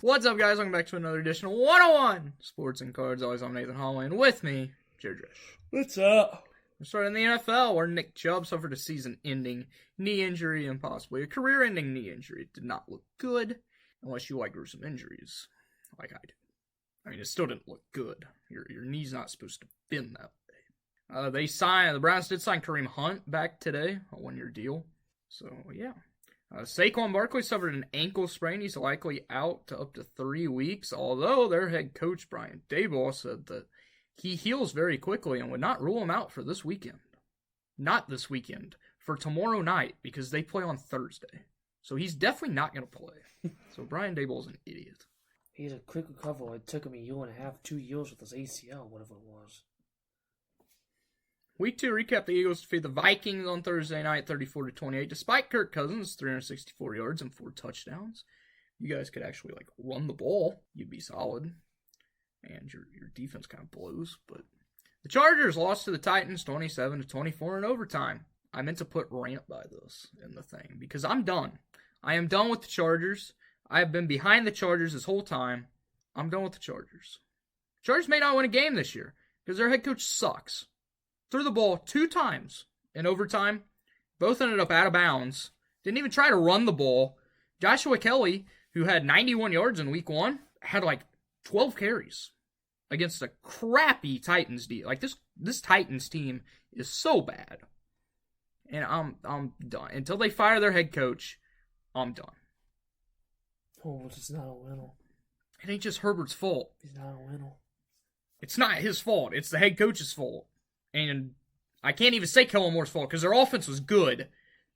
What's up, guys? Welcome back to another edition of 101 Sports and Cards. Always, I'm Nathan Holloway, and with me, Jared Dresch. What's up? We're starting in the NFL, where Nick Chubb suffered a season-ending knee injury and possibly a career-ending knee injury. It did not look good, unless you like gruesome injuries, like I do. I mean, it still didn't look good. Your knee's not supposed to bend that way. The Browns did sign Kareem Hunt back today, a one-year deal. So, yeah. Saquon Barkley suffered an ankle sprain. He's likely out to up to 3 weeks, although their head coach, Brian Daboll, said that he heals very quickly and would not rule him out for this weekend. Not this weekend, for tomorrow night, because they play on Thursday. So he's definitely not going to play. So Brian Daboll's an idiot. He had a quick recovery. It took him 1.5 years, 2 years with his ACL, whatever it was. Week 2 recap: the Eagles defeat the Vikings on Thursday night, 34-28. Despite Kirk Cousins' 364 yards and 4 touchdowns, you guys could actually run the ball. You'd be solid, and your defense kind of blows. But the Chargers lost to the Titans 27-24 in overtime. I meant to put rant by this in the thing because I'm done. I am done with the Chargers. I have been behind the Chargers this whole time. I'm done with the Chargers. Chargers may not win a game this year because their head coach sucks. Threw the ball 2 times in overtime. Both ended up out of bounds. Didn't even try to run the ball. Joshua Kelly, who had 91 yards in week 1, had 12 carries against a crappy Titans team. This Titans team is so bad. And I'm done. Until they fire their head coach, I'm done. Oh, it's not a winner. It ain't just Herbert's fault. He's not a winner. It's not his fault. It's the head coach's fault. And I can't even say Kellen Moore's fault because their offense was good.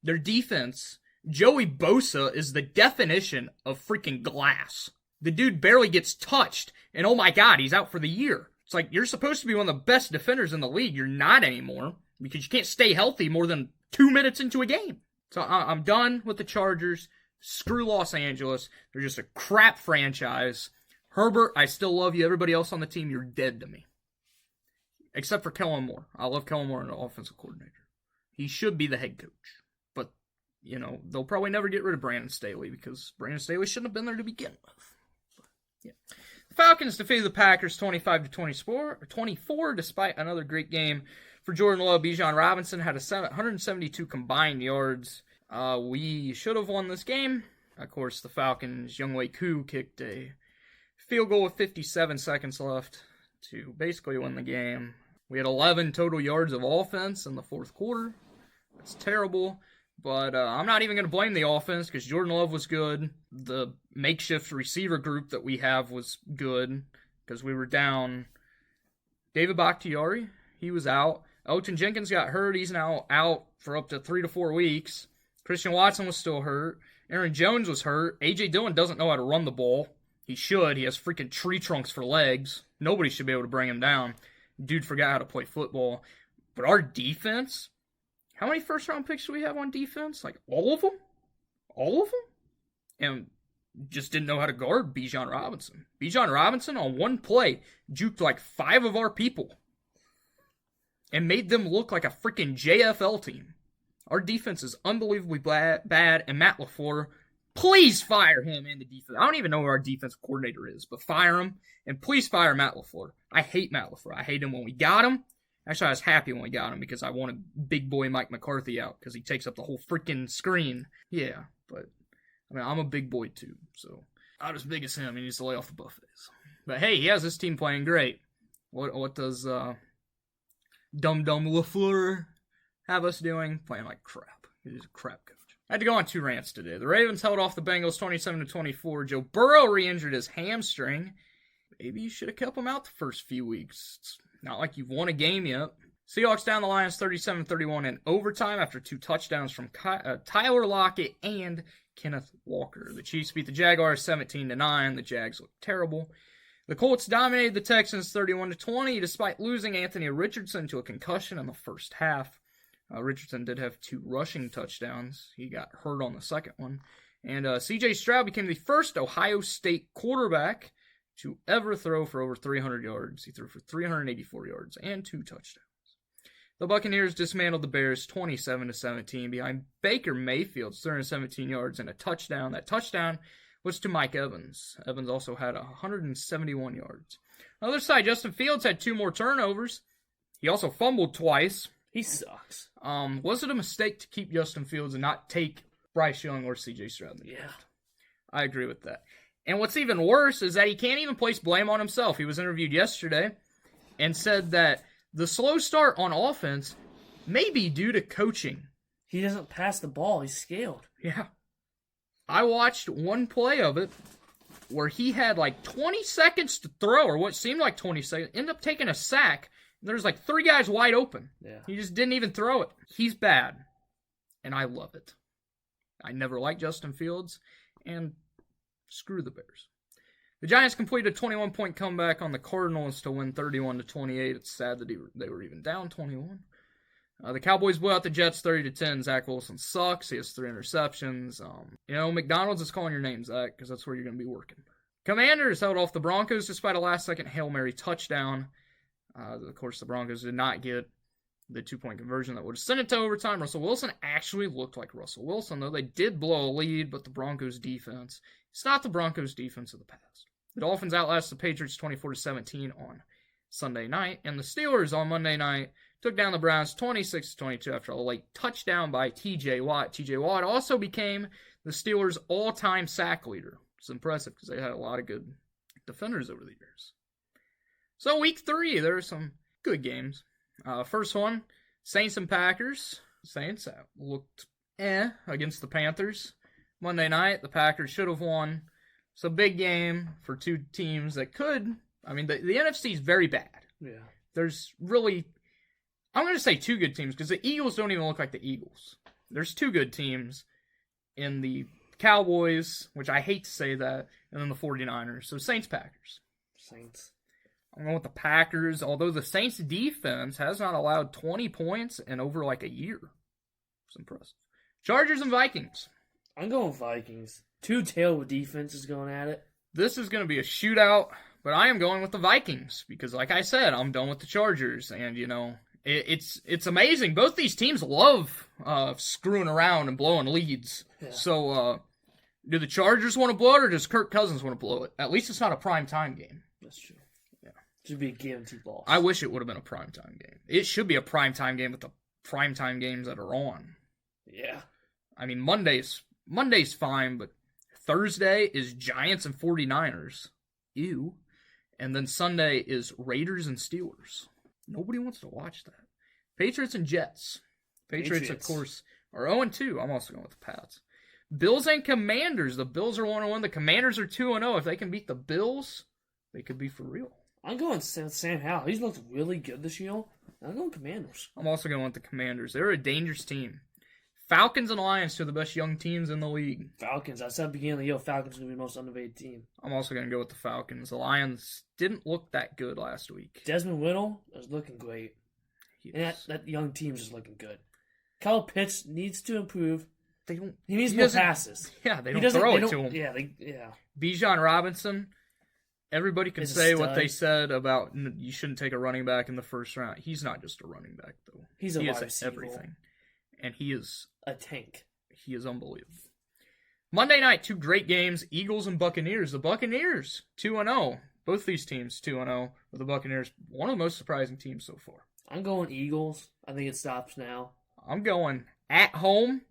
Their defense, Joey Bosa is the definition of freaking glass. The dude barely gets touched, and oh my god, he's out for the year. It's like, you're supposed to be one of the best defenders in the league. You're not anymore because you can't stay healthy more than 2 minutes into a game. So I'm done with the Chargers. Screw Los Angeles. They're just a crap franchise. Herbert, I still love you. Everybody else on the team, you're dead to me. Except for Kellen Moore. I love Kellen Moore, an offensive coordinator. He should be the head coach. But, they'll probably never get rid of Brandon Staley because Brandon Staley shouldn't have been there to begin with. But, yeah. The Falcons defeated the Packers 25-24 despite another great game for Jordan Love. Bijan Robinson had 172 combined yards. We should have won this game. Of course, the Falcons' Younghoe Koo kicked a field goal with 57 seconds left to basically win the game. We had 11 total yards of offense in the fourth quarter. That's terrible, but I'm not even going to blame the offense because Jordan Love was good. The makeshift receiver group that we have was good because we were down. David Bakhtiari, he was out. Elgton Jenkins got hurt. He's now out for up to 3 to 4 weeks. Christian Watson was still hurt. Aaron Jones was hurt. A.J. Dillon doesn't know how to run the ball. He should. He has freaking tree trunks for legs. Nobody should be able to bring him down. Dude forgot how to play football. But our defense, how many first-round picks do we have on defense? All of them? All of them? And just didn't know how to guard Bijan Robinson. Bijan Robinson on one play juked 5 of our people and made them look like a freaking JFL team. Our defense is unbelievably bad, and Matt LaFleur, please fire him and the defense. I don't even know who our defensive coordinator is, but fire him, and please fire Matt LaFleur. I hate Matt LaFleur. I hate him when we got him. Actually, I was happy when we got him because I wanted big boy Mike McCarthy out because he takes up the whole freaking screen. Yeah, but, I'm a big boy too, so not as big as him. He needs to lay off the buffets. But hey, he has his team playing great. What does Dumb LaFleur have us doing? Playing like crap. He's a crap coach. I had to go on 2 rants today. The Ravens held off the Bengals 27-24. Joe Burrow re-injured his hamstring. Maybe you should have kept him out the first few weeks. It's not like you've won a game yet. Seahawks down the Lions 37-31 in overtime after 2 touchdowns from Tyler Lockett and Kenneth Walker. The Chiefs beat the Jaguars 17-9. The Jags look terrible. The Colts dominated the Texans 31-20 despite losing Anthony Richardson to a concussion in the first half. Richardson did have 2 rushing touchdowns. He got hurt on the second one. And C.J. Stroud became the first Ohio State quarterback to ever throw for over 300 yards. He threw for 384 yards and 2 touchdowns. The Buccaneers dismantled the Bears 27-17 behind Baker Mayfield's 317 yards and a touchdown. That touchdown was to Mike Evans. Evans also had 171 yards. On the other side, Justin Fields had 2 more turnovers. He also fumbled twice. He sucks. Was it a mistake to keep Justin Fields and not take Bryce Young or C.J. Stroud? Yeah. I agree with that. And what's even worse is that he can't even place blame on himself. He was interviewed yesterday and said that the slow start on offense may be due to coaching. He doesn't pass the ball. He's scaled. Yeah. I watched one play of it where he had like 20 seconds to throw, or what seemed like 20 seconds, ended up taking a sack. There's like 3 guys wide open. Yeah. He just didn't even throw it. He's bad, and I love it. I never liked Justin Fields, and screw the Bears. The Giants completed a 21-point comeback on the Cardinals to win 31-28. It's sad that they were even down 21. The Cowboys blew out the Jets 30-10. Zach Wilson sucks. He has 3 interceptions. McDonald's is calling your name, Zach, because that's where you're going to be working. Commanders held off the Broncos despite a last-second Hail Mary touchdown. Of course, the Broncos did not get the 2-point conversion that would have sent it to overtime. Russell Wilson actually looked like Russell Wilson, though they did blow a lead, but the Broncos defense, it's not the Broncos defense of the past. The Dolphins outlasted the Patriots 24-17 on Sunday night, and the Steelers on Monday night took down the Browns 26-22 after a late touchdown by T.J. Watt. T.J. Watt also became the Steelers' all-time sack leader. It's impressive because they had a lot of good defenders over the years. So week 3, there are some good games. First one, Saints and Packers. Saints looked against the Panthers. Monday night, the Packers should have won. It's a big game for 2 teams that could. I mean, the NFC is very bad. Yeah. There's really, I'm going to say 2 good teams because the Eagles don't even look like the Eagles. There's 2 good teams in the Cowboys, which I hate to say that, and then the 49ers. So Saints-Packers. Saints. I'm going with the Packers, although the Saints defense has not allowed 20 points in over like a year. It's impressive. Chargers and Vikings. I'm going Vikings. 2 terrible defenses going at it. This is going to be a shootout, but I am going with the Vikings because, like I said, I'm done with the Chargers. And, it's amazing. Both these teams love screwing around and blowing leads. Yeah. So, do the Chargers want to blow it or does Kirk Cousins want to blow it? At least it's not a primetime game. That's true. Should be a guaranteed loss. I wish it would have been a primetime game. It should be a primetime game with the primetime games that are on. Yeah. I mean, Monday's fine, but Thursday is Giants and 49ers. Ew. And then Sunday is Raiders and Steelers. Nobody wants to watch that. Patriots and Jets. Patriots. Of course, are 0-2. I'm also going with the Pats. Bills and Commanders. The Bills are 1-1. The Commanders are 2-0. If they can beat the Bills, they could be for real. I'm going Sam Howell. He's looked really good this year. I'm going Commanders. I'm also going with the Commanders. They're a dangerous team. Falcons and Lions, 2 of the best young teams in the league. Falcons. I said at the beginning of the year, Falcons are going to be the most underrated team. I'm also going to go with the Falcons. The Lions didn't look that good last week. Desmond Riddle is looking great. And that young team's just looking good. Kyle Pitts needs to improve. He needs more passes. Yeah, they don't throw it to him. Yeah. Bijan Robinson. Everybody can say what they said about you shouldn't take a running back in the first round. He's not just a running back, though. He is everything. And he is a tank. He is unbelievable. Monday night, 2 great games, Eagles and Buccaneers. The Buccaneers, 2-0. Both these teams, 2-0. With the Buccaneers, one of the most surprising teams so far. I'm going Eagles. I think it stops now. I'm going at home,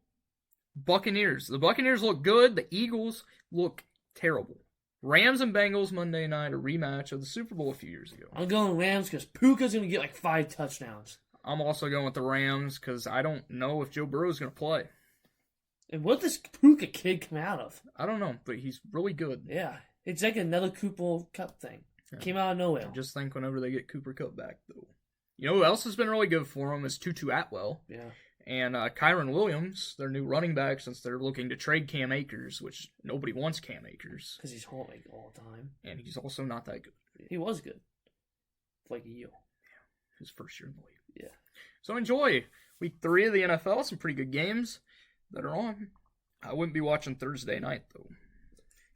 Buccaneers. The Buccaneers look good. The Eagles look terrible. Rams and Bengals Monday night, a rematch of the Super Bowl a few years ago. I'm going Rams because Puka's going to get like 5 touchdowns. I'm also going with the Rams because I don't know if Joe Burrow's going to play. And what does Puka kid come out of? I don't know, but he's really good. Yeah, it's like another Cooper Cup thing. Yeah. Came out of nowhere. I just think whenever they get Cooper Cup back, though. You know who else has been really good for him is Tutu Atwell. Yeah. And Kyron Williams, their new running back, since they're looking to trade Cam Akers, which nobody wants Cam Akers. Because he's home all the time. And he's also not that good. He was good. Like you. Yeah. His first year in the league. Yeah. So enjoy week 3 of the NFL. Some pretty good games that are on. I wouldn't be watching Thursday night, though.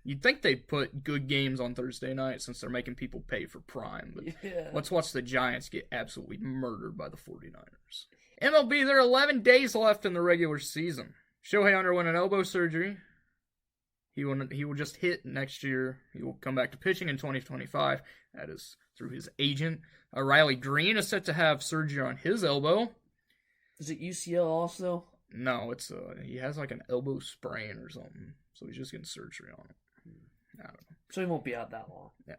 You'd think they'd put good games on Thursday night since they're making people pay for Prime. But let's watch the Giants get absolutely murdered by the 49ers. MLB, there are 11 days left in the regular season. Shohei underwent an elbow surgery. He will just hit next year. He will come back to pitching in 2025. That is through his agent. Riley Green is set to have surgery on his elbow. Is it UCL also? No, it's he has like an elbow sprain or something. So he's just getting surgery on it. I don't know. So he won't be out that long. Yeah.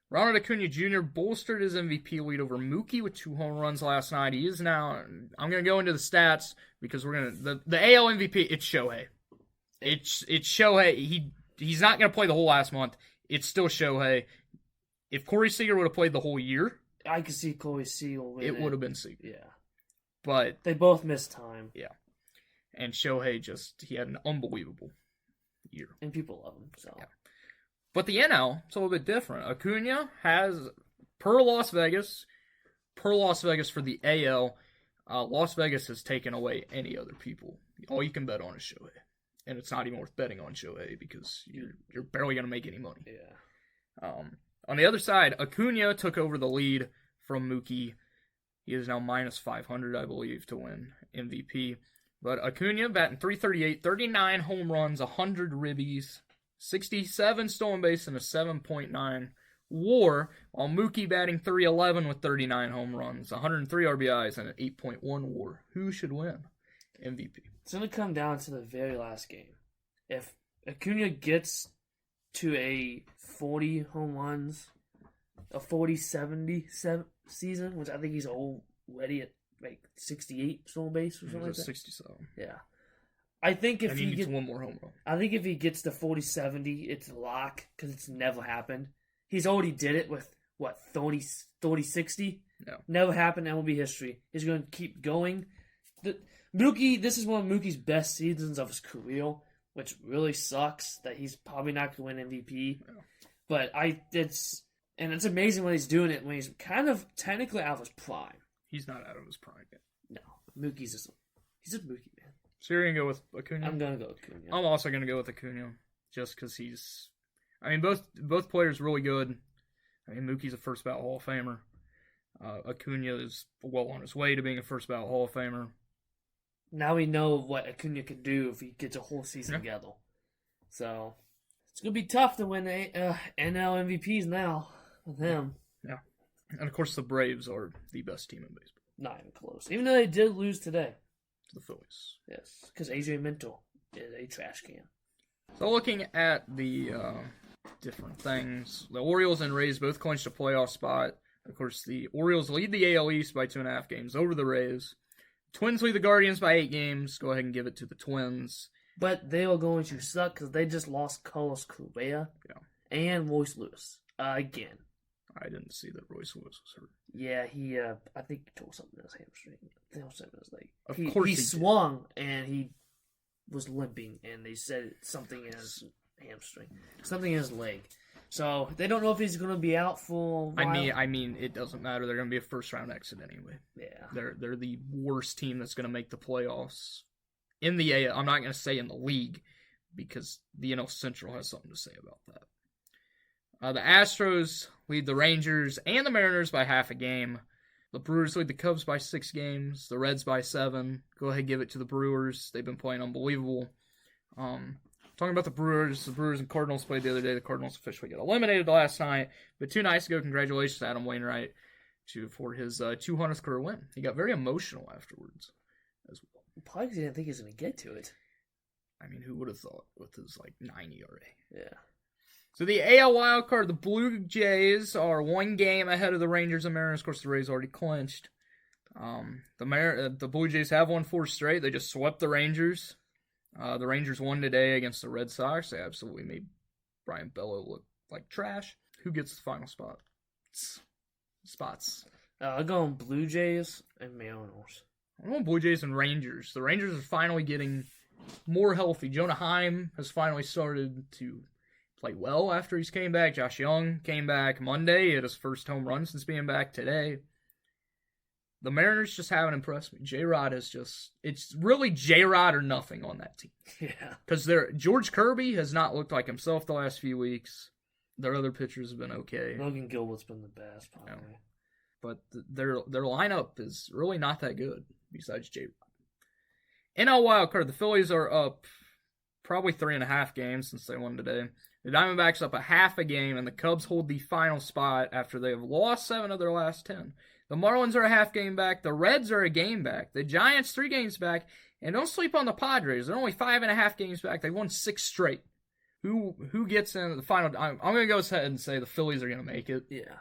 Ronald Acuna Jr. bolstered his MVP lead over Mookie with 2 home runs last night. He is now. I'm going to go into the stats because we're going to the AL MVP. It's Shohei. It's Shohei. He's not going to play the whole last month. It's still Shohei. If Corey Seager would have played the whole year, I could see Corey Seager win. It would have been Seager. Yeah, but they both missed time. Yeah, and Shohei he had an unbelievable year, and people love him. So, yeah. But the NL, it's a little bit different. Acuna has per Las Vegas for the AL. Las Vegas has taken away any other people. All you can bet on is Shohei. And it's not even worth betting on Shohei because you're barely going to make any money. Yeah. On the other side, Acuna took over the lead from Mookie. He is now minus 500, I believe, to win MVP. But Acuna batting .338, 39 home runs, 100 ribbies, 67 stolen base, and a 7.9 WAR, while Mookie batting .311 with 39 home runs, 103 RBIs, and an 8.1 WAR. Who should win MVP? It's going to come down to the very last game. If Acuna gets to a 40 home runs, a 40-70 season, which I think he's already at like 68 stolen base or something like that. 67. Yeah. I think if he gets one more home run. I think if he gets to 40-70, it's a lock because it's never happened. He's already did it with, 30-60? No. Never happened. That will be history. He's going to keep going. This is one of Mookie's best seasons of his career, which really sucks that he's probably not going to win MVP. No. But it's amazing when he's doing it when he's kind of technically out of his prime. He's not out of his prime yet. No. He's just Mookie, man. So you're going to go with Acuna? I'm going to go with Acuna. I'm also going to go with Acuna just because both players really good. Mookie's a first ballot Hall of Famer. Acuna is well on his way to being a first ballot Hall of Famer. Now we know what Acuna can do if he gets a whole season together. So, it's going to be tough to win NL MVPs now with him. Yeah. And of course, the Braves are the best team in baseball. Not even close. Even though they did lose today. To the Phillies. Yes, because AJ Minto is a trash can. So looking at the different things, the Orioles and Rays both clinched a playoff spot. Of course, the Orioles lead the AL East by 2.5 games over the Rays. Twins lead the Guardians by 8 games. Go ahead and give it to the Twins. But they are going to suck because they just lost Carlos Correa and Royce Lewis again. I didn't see that Royce Lewis was hurt. Yeah, he. I think he tore something in his hamstring. I think something in his leg. Of course, he swung and he was limping, and they said something in his hamstring, something in his leg. So they don't know if he's going to be out for a while. I mean, it doesn't matter. They're going to be a first-round exit anyway. Yeah, they're the worst team that's going to make the playoffs in the AL. I'm not going to say in the league because the NL Central has something to say about that. The Astros lead the Rangers and the Mariners by half a game. The Brewers lead the Cubs by 6 games. The Reds by 7. Go ahead and give it to the Brewers. They've been playing unbelievable. Talking about the Brewers and Cardinals played the other day. The Cardinals officially got eliminated last night. But 2 nights ago, congratulations to Adam Wainwright for his 200th career win. He got very emotional afterwards as well. Probably because he didn't think he was going to get to it. Who would have thought with his 9 ERA? Yeah. So the AL Wild Card, the Blue Jays are 1 game ahead of the Rangers and Mariners. Of course, the Rays already clinched. The Blue Jays have won 4 straight. They just swept the Rangers. The Rangers won today against the Red Sox. They absolutely made Brian Bello look like trash. Who gets the final spots? I'm going Blue Jays and Mariners. I'm going Blue Jays and Rangers. The Rangers are finally getting more healthy. Jonah Heim has finally started to play well after he's came back. Josh Young came back Monday. He had his first home run since being back today. The Mariners just haven't impressed me. J-Rod it's really J-Rod or nothing on that team. Yeah. Because George Kirby has not looked like himself the last few weeks. Their other pitchers have been okay. Logan Gilbert's been the best, probably. Yeah. But their lineup is really not that good, besides J-Rod. NL Wild Card, the Phillies are up probably 3.5 games since they won today. The Diamondbacks up a half a game, and the Cubs hold the final spot after they have lost 7 of their last 10. The Marlins are a half game back. The Reds are a game back. The Giants 3 games back. And don't sleep on the Padres. They're only 5.5 games back. They won 6 straight. Who gets in the final? I'm going to go ahead and say the Phillies are going to make it. Yeah.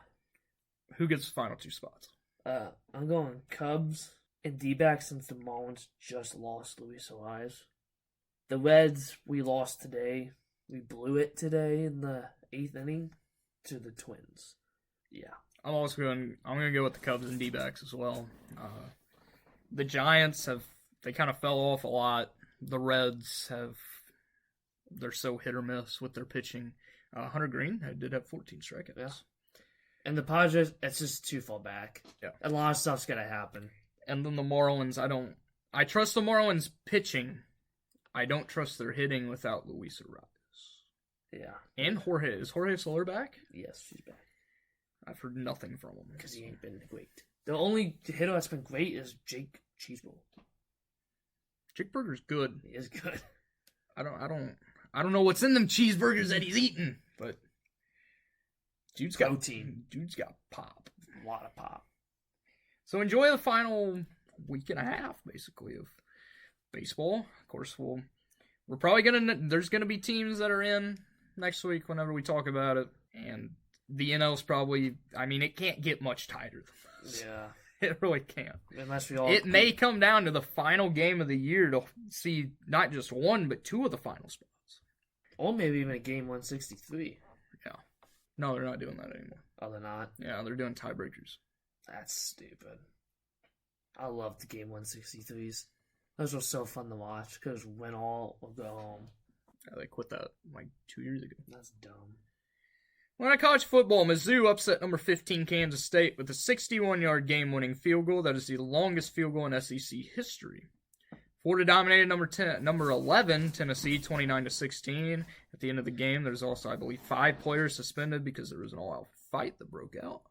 Who gets the final 2 spots? I'm going Cubs and D-backs since the Marlins just lost Luis Ariz. The Reds, we lost today. We blew it today in the 8th inning to the Twins. Yeah. I'm going to go with the Cubs and D-backs as well. The Giants they kind of fell off a lot. The Reds they're so hit or miss with their pitching. Hunter Green did have 14 strikeouts. Yeah. And the Padres, it's just too far back. Yeah. A lot of stuff's going to happen. And then the Marlins, I trust the Marlins pitching. I don't trust their hitting without Luis Ariz. Yeah. And Jorge. Is Jorge Soler back? Yes, he's back. I've heard nothing from him. Because he ain't been great. The only hitter that's been great is Jake Cheeseburger. Jake Burger's good. He is good. I don't know what's in them cheeseburgers that he's eating, but dude's got protein. Dude's got pop. A lot of pop. So enjoy the final week and a half, basically, of baseball. Of course, we're probably there's gonna be teams that are in next week whenever we talk about it, and the NL's probably. I mean, it can't get much tighter than this. Yeah. It really can't. Unless we all. It may come down to the final game of the year to see not just 1 but 2 of the final spots. Or maybe even a game 163. Yeah. No, they're not doing that anymore. Oh, they're not? Yeah, they're doing tiebreakers. That's stupid. I love the game 163s. Those were so fun to watch because win all or go home. Yeah, they quit that like 2 years ago. That's dumb. Well, in college football, Mizzou upset number 15 Kansas State with a 61-yard game-winning field goal. That is the longest field goal in SEC history. Florida dominated number 11 Tennessee 29-16. At the end of the game, there's also, I believe, 5 players suspended because there was an all-out fight that broke out.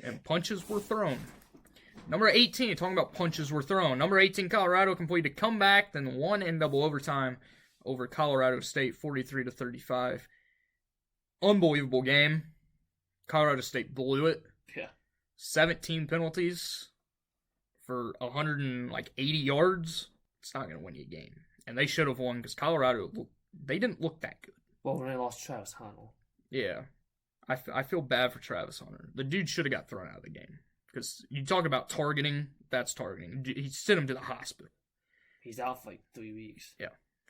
And punches were thrown. Number 18, talking about punches were thrown. Number 18, Colorado completed a comeback, then won in double overtime over Colorado State 43-35. Unbelievable game. Colorado State blew it. Yeah. 17 penalties for 180 yards. It's not going to win you a game. And they should have won because Colorado, they didn't look that good. Well, when they lost Travis Hunter. Yeah. I feel bad for Travis Hunter. The dude should have got thrown out of the game. Because you talk about targeting, that's targeting. He sent him to the hospital. He's out for like 3 weeks. Yeah.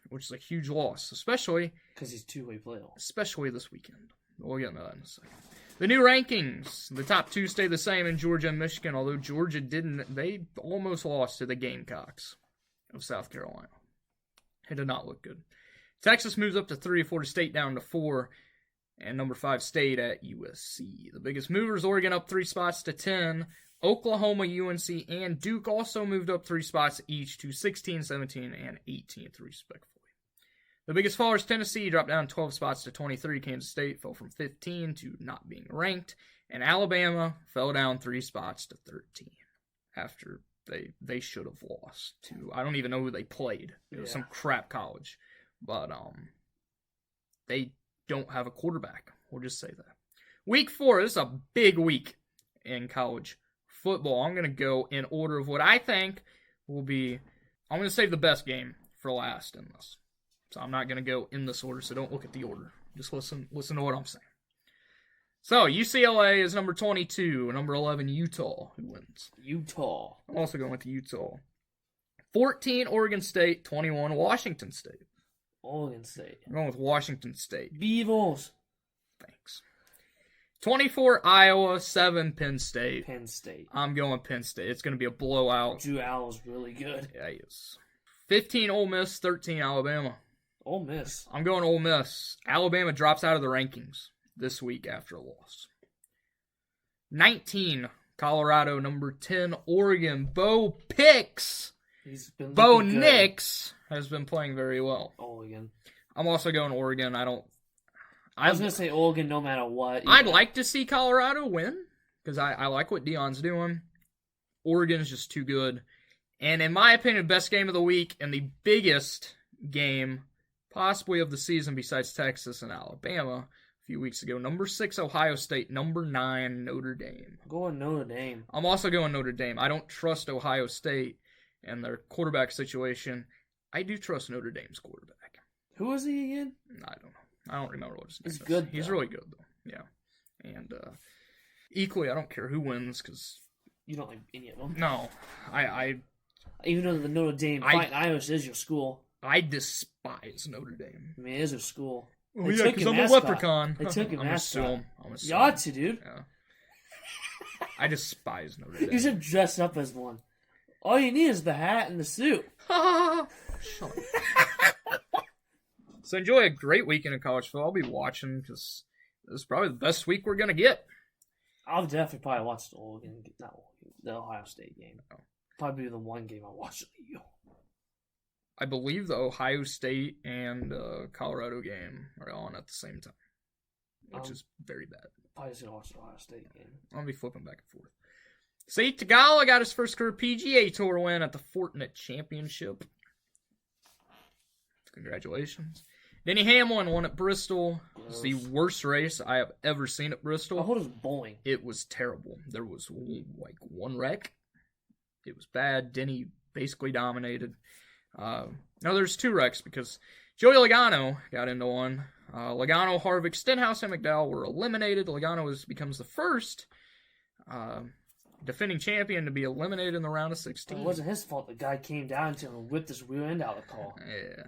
Which is a huge loss, especially because he's two-way playoff. Especially this weekend. We'll get into that in a second. The new rankings. The top 2 stay the same in Georgia and Michigan, although Georgia didn't. They almost lost to the Gamecocks of South Carolina. It did not look good. Texas moves up to 3, Florida State down to 4, and number 5 stayed at USC. The biggest movers, Oregon up 3 spots to 10. Oklahoma, UNC, and Duke also moved up 3 spots each to 16, 17, and 18th, respectively. The biggest fallers, Tennessee, dropped down 12 spots to 23. Kansas State fell from 15 to not being ranked. And Alabama fell down 3 spots to 13 after they should have lost to, I don't even know who they played. It was some crap college. But they don't have a quarterback. We'll just say that. Week 4, this is a big week in college football. I'm going to go in order of what I think will be, I'm going to save the best game for last in this. So I'm not going to go in this order, so don't look at the order. Just listen to what I'm saying. So UCLA is number 22, number 11 Utah, who wins. Utah. I'm also going with Utah. 14 Oregon State, 21 Washington State. Oregon State. I'm going with Washington State. Beavers. Thanks. 24 Iowa, 7 Penn State. Penn State. I'm going Penn State. It's going to be a blowout. Drew Allen's really good. Yeah, he is. 15 Ole Miss, 13 Alabama. Ole Miss. I'm going Ole Miss. Alabama drops out of the rankings this week after a loss. 19 Colorado, number 10 Oregon. Bo Nix has been playing very well. Oregon. I'm also going Oregon. I was going to say Oregon no matter what. I'd like to see Colorado win because I like what Deion's doing. Oregon's just too good. And in my opinion, best game of the week and the biggest game, possibly of the season besides Texas and Alabama a few weeks ago. Number 6, Ohio State. Number 9, Notre Dame. I'm going Notre Dame. I'm also going Notre Dame. I don't trust Ohio State and their quarterback situation. I do trust Notre Dame's quarterback. Who is he again? I don't know. I don't remember what his name is. He's good, He's though. really good, though. Yeah. And equally, I don't care who wins because... You don't like any of them. No. Even though the Notre Dame Fighting Irish is your school. I despise Notre Dame. I mean, it is your school. Oh, yeah, because I'm a leprechaun. They took your mascot. I'm You ought to, dude. Yeah. I despise Notre Dame. You should dress up as one. All you need is the hat and the suit. Shut up. So enjoy a great weekend of college football. I'll be watching because this is probably the best week we're going to get. I'll definitely probably watch the Ohio State game. Probably the one game I'll watch. I believe the Ohio State and Colorado game are on at the same time, which is very bad. Probably just going to watch the Ohio State game. I'll be flipping back and forth. See, Tagala got his first career PGA Tour win at the Fortinet Championship. Congratulations. Denny Hamlin won at Bristol. It was the worst race I have ever seen at Bristol. I thought it was bowling. It was terrible. There was like one wreck. It was bad. Denny basically dominated. Now there's 2 wrecks because Joey Logano got into one. Logano, Harvick, Stenhouse, and McDowell were eliminated. Logano becomes the first defending champion to be eliminated in the round of 16. It wasn't his fault. The guy came down to him and whipped his rear end out of the car. Yeah.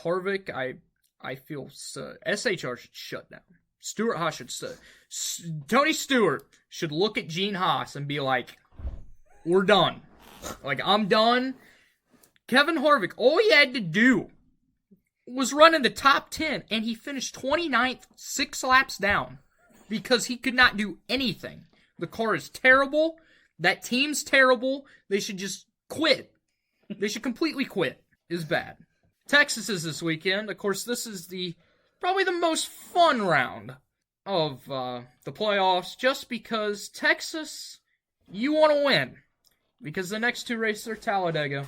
Harvick, I feel SHR should shut down. Stewart Haas should Tony Stewart should look at Gene Haas and be like, we're done. Like, I'm done. Kevin Harvick, all he had to do was run in the top 10, and he finished 29th, 6 laps down, because he could not do anything. The car is terrible. That team's terrible. They should just quit. They should completely quit. It's bad. Texas is this weekend. Of course, this is probably the most fun round of the playoffs, just because Texas, you want to win. Because the next 2 races are Talladega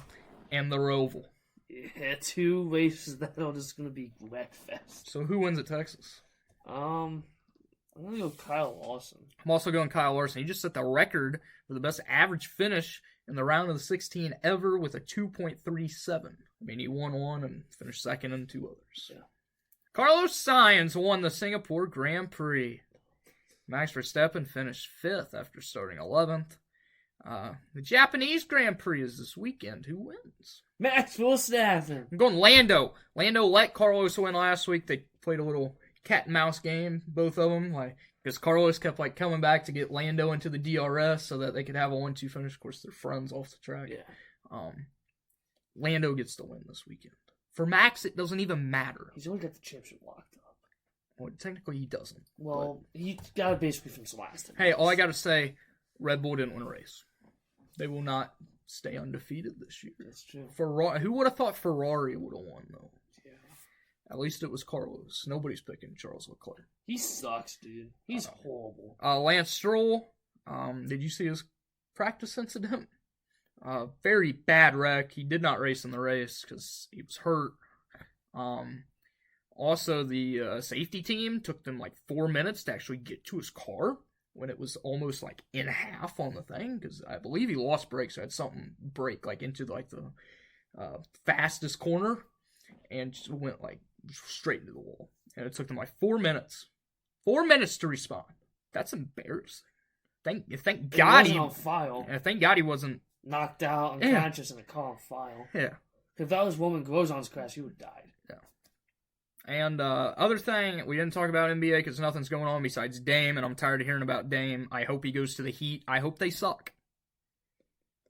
and the Roval. Yeah, 2 races that are just going to be wreck fest. So who wins at Texas? I'm going to go Kyle Larson. I'm also going Kyle Larson. He just set the record for the best average finish in the round of the 16 ever with a 2.37. I mean, he won one and finished second in 2 others. Yeah. Carlos Sainz won the Singapore Grand Prix. Max Verstappen finished 5th after starting 11th. The Japanese Grand Prix is this weekend. Who wins? Max Verstappen. I'm going Lando. Lando let Carlos win last week. They played a little cat and mouse game, both of them, because Carlos kept coming back to get Lando into the DRS so that they could have a 1-2 finish. Of course, they're friends off the track. Yeah. Lando gets the win this weekend. For Max, it doesn't even matter. He's only got the championship locked up. Well, technically, he doesn't. Well, he got it basically from last time. Hey, all I got to say, Red Bull didn't win a race. They will not stay undefeated this year. That's true. Who would have thought Ferrari would have won, though? Yeah. At least it was Carlos. Nobody's picking Charles Leclerc. He sucks, dude. He's horrible. Lance Stroll, did you see his practice incident? Very bad wreck. He did not race in the race because he was hurt. Also, the safety team took them 4 minutes to actually get to his car when it was almost in half on the thing, because I believe he lost brakes, so had something break into the fastest corner and just went straight into the wall. And it took them 4 minutes. 4 minutes to respond. That's embarrassing. Thank God he on file. And thank God he wasn't knocked out, unconscious, in a car on file. Yeah. If that was Roman Grosjean's crash, he would have died. Yeah. And other thing, we didn't talk about NBA because nothing's going on besides Dame, and I'm tired of hearing about Dame. I hope he goes to the Heat. I hope they suck.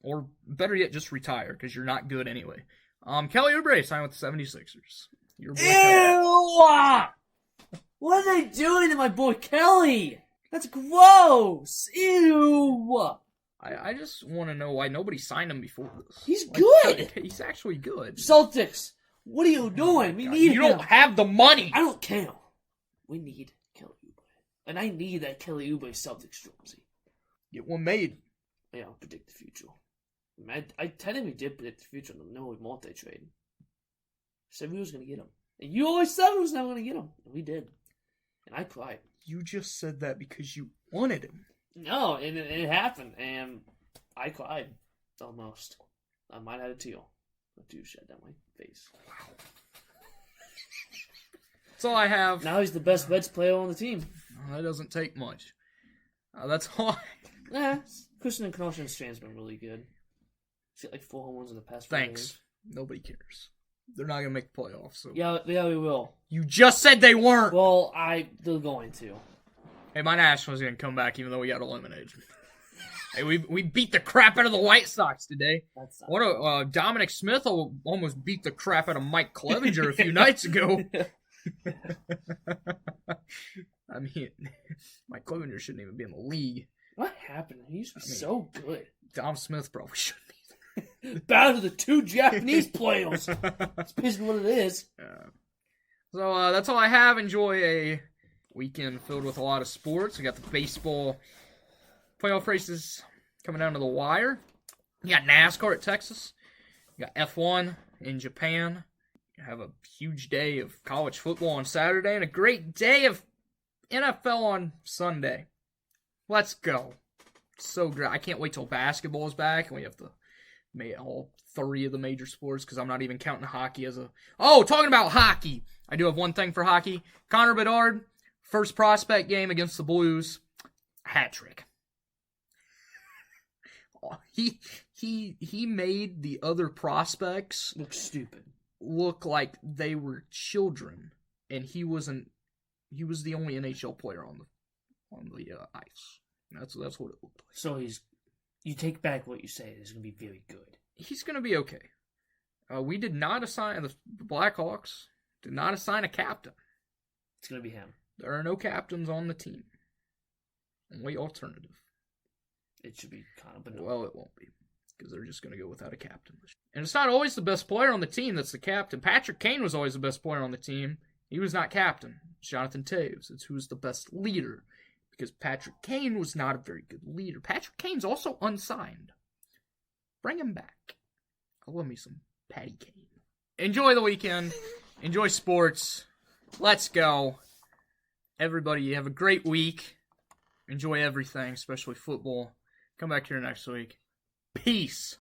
Or better yet, just retire because you're not good anyway. Kelly Oubre signed with the 76ers. Your boy Ew! What are they doing to my boy Kelly? That's gross! Ew! I just want to know why nobody signed him before this. He's good! He's actually good. Celtics, what are you doing? We need You him. don't have the money! I don't care. We need Kelly Oubre. And I need that Kelly Oubre Celtics jersey. Get one made. Yeah, I'll predict the future. I technically did predict the future on the Noah Monte trade. Said we was going to get him. And you always said we was never going to get him. And we did. And I cried. You just said that because you wanted him. No, and it happened. And I cried. Almost. I might have had a tear. A tear shed down my face. Wow. That's all I have. Now he's the best Reds player on the team. Well, that doesn't take much. That's all Christian Encarnacion's been really good. He's got like 4 home runs in the past 4 Thanks. games. Nobody cares. They're not going to make the playoffs. So. Yeah, we will. You just said they weren't. Well, they're going to. Hey, my Nationals are going to come back even though we got eliminated. Hey, we beat the crap out of the White Sox today. Dominic Smith almost beat the crap out of Mike Clevenger a few nights ago. I mean, Mike Clevenger shouldn't even be in the league. What happened? He used to be so good. Dom Smith probably shouldn't be. Battle of the 2 Japanese players. That's basically what it is. So that's all I have. Enjoy a weekend filled with a lot of sports. We got the baseball playoff races coming down to the wire. You got NASCAR at Texas. You got F1 in Japan. You have a huge day of college football on Saturday and a great day of NFL on Sunday. Let's go. So great. I can't wait till basketball is back and we have to make all 3 of the major sports because I'm not even counting hockey as a... Oh, talking about hockey. I do have one thing for hockey. Connor Bedard, first prospect game against the Blues. Hat trick. He made the other prospects look stupid. Look like they were children. And he was the only NHL player on the ice. That's what it looked like. So you take back what you say. He's going to be very good. He's going to be okay. We did not assign, the Blackhawks did not assign a captain. It's going to be him. There are no captains on the team. Only alternative. It should be kind of banana. Well, it won't be. Because they're just going to go without a captain. And it's not always the best player on the team that's the captain. Patrick Kane was always the best player on the team. He was not captain. It's Jonathan Toews. It's who's the best leader. Because Patrick Kane was not a very good leader. Patrick Kane's also unsigned. Bring him back. I love me some Patty Kane. Enjoy the weekend. Enjoy sports. Let's go. Everybody, have a great week. Enjoy everything, especially football. Come back here next week. Peace.